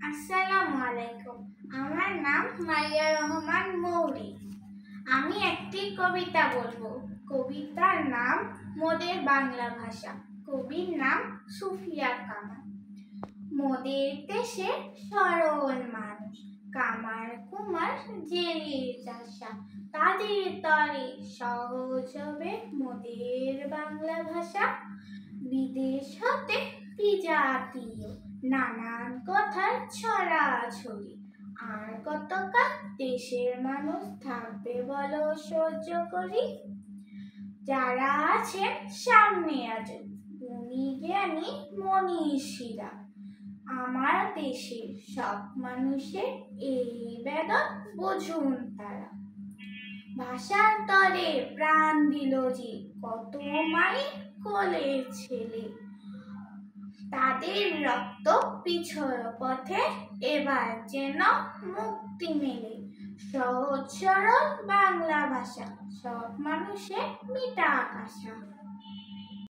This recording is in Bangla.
আসসালামু আলাইকুম। আমার নাম মারিয়া রহমান মৌরি। আমি একটি কবিতা বলবো। কবিতার নাম মোদের বাংলা ভাষা। কবির নাম সুফিয়া কামাল। মোদের দেশে সরল মানুষ, কামার কুমার জেলের চাষা, তাদের তরে সহজ হবে মোদের বাংলা ভাষা। বিদেশ হতে বিজাতীয় নানান কথার ছড়াছড়ি, আর কতকাল দেশের মানুষ থাকবে বলো সহ্য করি। যারা আছেন সামনে আছেন গুণী জ্ঞানী মনীষীরা, আমার দেশের সব মানুষের এই বেদন বুঝুন তারা। ভাষার তরে প্রাণ দিল যে কত মায়ের কোলের ছেলে, তাদের রক্ত পিছল পথে এবার যেন মুক্তি মেলে। সহজ সরল বাংলা ভাষা সব মানুষের মিটাক আশা।